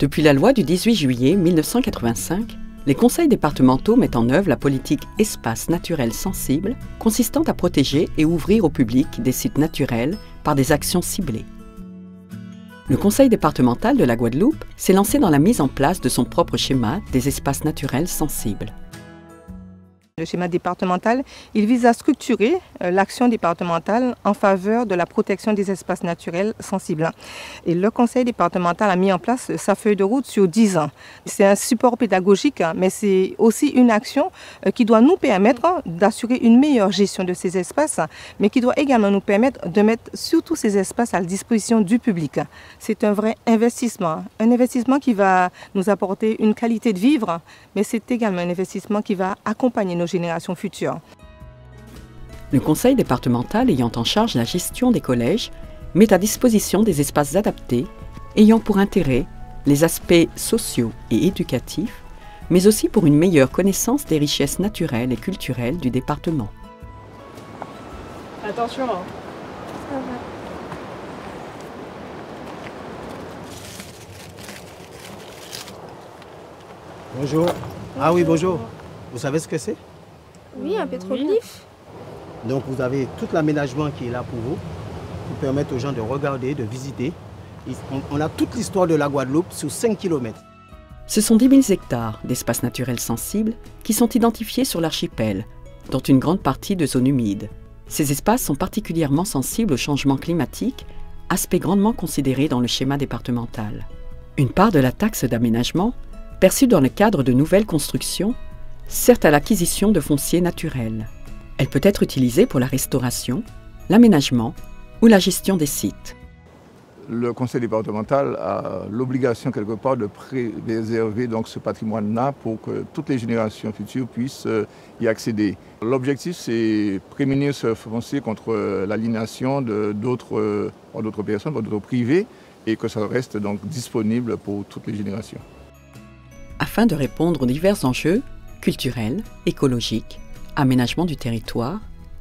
Depuis la loi du 18 juillet 1985, les conseils départementaux mettent en œuvre la politique Espaces naturels sensibles, consistant à protéger et ouvrir au public des sites naturels par des actions ciblées. Le conseil départemental de la Guadeloupe s'est lancé dans la mise en place de son propre schéma des espaces naturels sensibles. Le schéma départemental, il vise à structurer l'action départementale en faveur de la protection des espaces naturels sensibles. Et le conseil départemental a mis en place sa feuille de route sur 10 ans. C'est un support pédagogique, mais c'est aussi une action qui doit nous permettre d'assurer une meilleure gestion de ces espaces, mais qui doit également nous permettre de mettre surtout ces espaces à la disposition du public. C'est un vrai investissement qui va nous apporter une qualité de vivre, mais c'est également un investissement qui va accompagner nos générations futures. Le conseil départemental ayant en charge la gestion des collèges met à disposition des espaces adaptés ayant pour intérêt les aspects sociaux et éducatifs, mais aussi pour une meilleure connaissance des richesses naturelles et culturelles du département. Attention hein. Ça va. Bonjour. Ah oui, bonjour. Vous savez ce que c'est? Oui, un pétroglyphe. Donc vous avez tout l'aménagement qui est là pour vous, pour permettre aux gens de regarder, de visiter. On a toute l'histoire de la Guadeloupe sur 5 km. Ce sont 10 000 hectares d'espaces naturels sensibles qui sont identifiés sur l'archipel, dont une grande partie de zones humides. Ces espaces sont particulièrement sensibles au changement climatique, aspect grandement considéré dans le schéma départemental. Une part de la taxe d'aménagement, perçue dans le cadre de nouvelles constructions, sert à l'acquisition de foncier naturel. Elle peut être utilisée pour la restauration, l'aménagement ou la gestion des sites. Le conseil départemental a l'obligation quelque part de préserver donc ce patrimoine-là pour que toutes les générations futures puissent y accéder. L'objectif, c'est prémunir ce foncier contre l'aliénation d'autres personnes, d'autres privés, et que ça reste donc disponible pour toutes les générations. Afin de répondre aux divers enjeux culturels, écologiques, aménagement du territoire,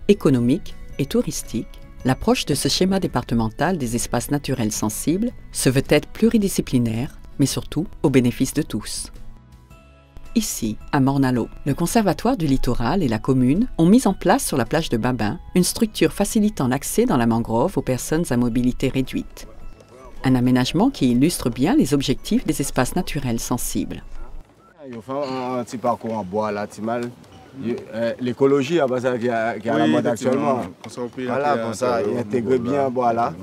économique et touristique, l'approche de ce schéma départemental des espaces naturels sensibles se veut être pluridisciplinaire, mais surtout au bénéfice de tous. Ici, à Morne-à-l'Eau, le Conservatoire du littoral et la commune ont mis en place sur la plage de Babin une structure facilitant l'accès dans la mangrove aux personnes à mobilité réduite. Un aménagement qui illustre bien les objectifs des espaces naturels sensibles. Il faut un petit parcours en bois là, l'écologie à base qui a la mode actuellement. Voilà, comme ça, il intègre bien en bois là.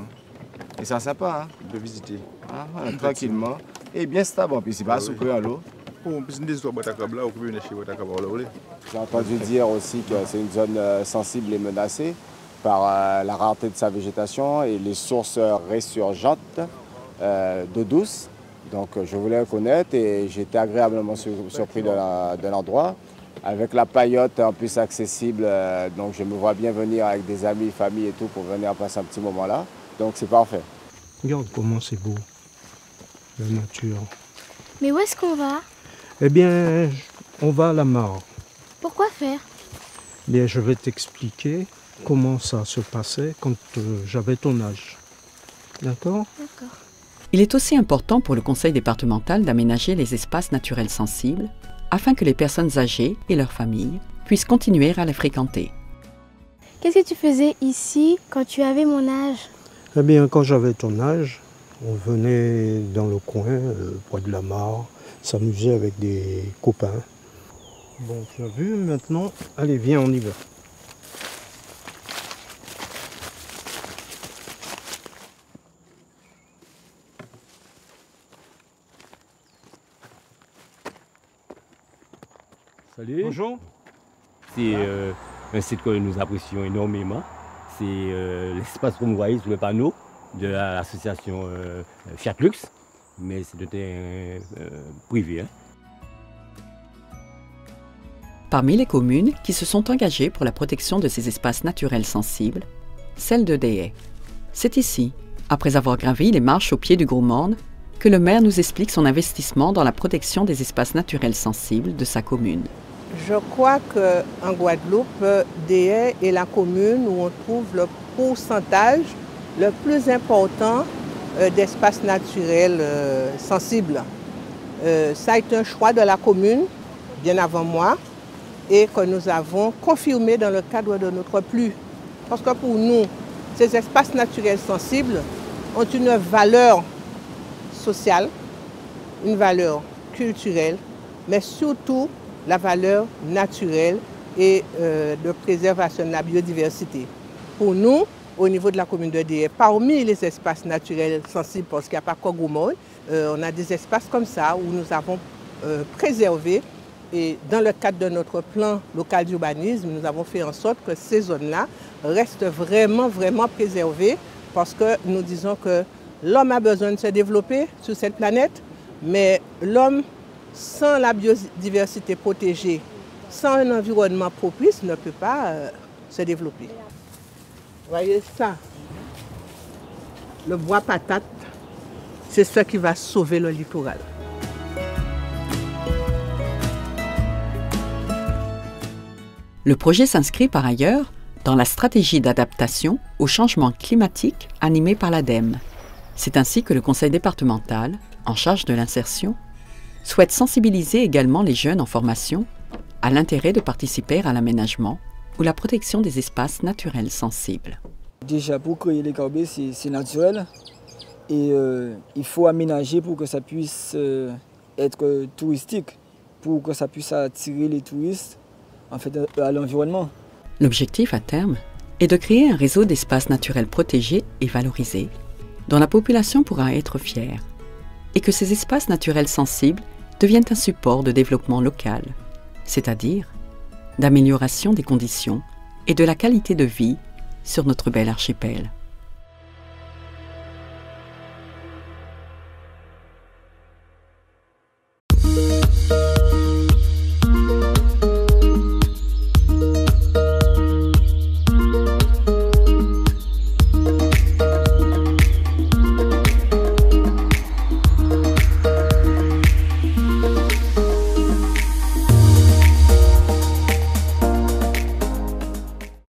Et ça sympa, hein, de visiter. Ah, voilà, tranquillement. Et bien stable en plus, c'est pas souffrir à l'eau. J'ai entendu dire aussi que c'est une zone sensible et menacée par la rareté de sa végétation et les sources résurgentes d'eau douce. Donc je voulais connaître et j'ai été agréablement surpris de l'endroit. Avec la paillote en plus accessible, donc je me vois bien venir avec des amis, famille et tout pour venir passer un petit moment là. Donc c'est parfait. Regarde comment c'est beau, la nature. Mais où est-ce qu'on va? Eh bien, on va à la mare. Pourquoi faire? Bien, je vais t'expliquer comment ça se passait quand j'avais ton âge. D'accord? D'accord. Il est aussi important pour le conseil départemental d'aménager les espaces naturels sensibles afin que les personnes âgées et leurs familles puissent continuer à les fréquenter. Qu'est-ce que tu faisais ici quand tu avais mon âge? Eh bien, quand j'avais ton âge, on venait dans le coin, près de la mare, s'amuser avec des copains. Bon, tu as vu maintenant? Allez, viens, on y va. Salut. Bonjour. C'est un site que nous apprécions énormément. C'est l'espace que vous voyez sur le panneau de l'association Fiat Lux, mais c'est de terrain privé. Hein. Parmi les communes qui se sont engagées pour la protection de ces espaces naturels sensibles, celle de Déhay. C'est ici, après avoir gravi les marches au pied du Gros Morne, que le maire nous explique son investissement dans la protection des espaces naturels sensibles de sa commune. Je crois qu'en Guadeloupe, Déhay est la commune où on trouve le pourcentage le plus important d'espaces naturels sensibles. Ça a été un choix de la commune, bien avant moi, et que nous avons confirmé dans le cadre de notre PLU. Parce que pour nous, ces espaces naturels sensibles ont une valeur sociale, une valeur culturelle, mais surtout la valeur naturelle et de préservation de la biodiversité. Pour nous, au niveau de la commune de Déhé, parmi les espaces naturels sensibles, parce qu'il n'y a pas qu'au Goumoy, on a des espaces comme ça où nous avons préservé. Et dans le cadre de notre plan local d'urbanisme, nous avons fait en sorte que ces zones-là restent vraiment préservées, parce que nous disons que l'homme a besoin de se développer sur cette planète, mais l'homme, sans la biodiversité protégée, sans un environnement propice, ne peut pas se développer. Vous voyez ça, le bois patate, c'est ce qui va sauver le littoral. Le projet s'inscrit par ailleurs dans la stratégie d'adaptation au changement climatique animée par l'ADEME. C'est ainsi que le conseil départemental, en charge de l'insertion, souhaite sensibiliser également les jeunes en formation à l'intérêt de participer à l'aménagement ou la protection des espaces naturels sensibles. Déjà, pour créer les carbets, c'est naturel et il faut aménager pour que ça puisse être touristique, pour que ça puisse attirer les touristes en fait, à l'environnement. L'objectif à terme est de créer un réseau d'espaces naturels protégés et valorisés, dont la population pourra être fière, et que ces espaces naturels sensibles deviennent un support de développement local, c'est-à-dire d'amélioration des conditions et de la qualité de vie sur notre bel archipel.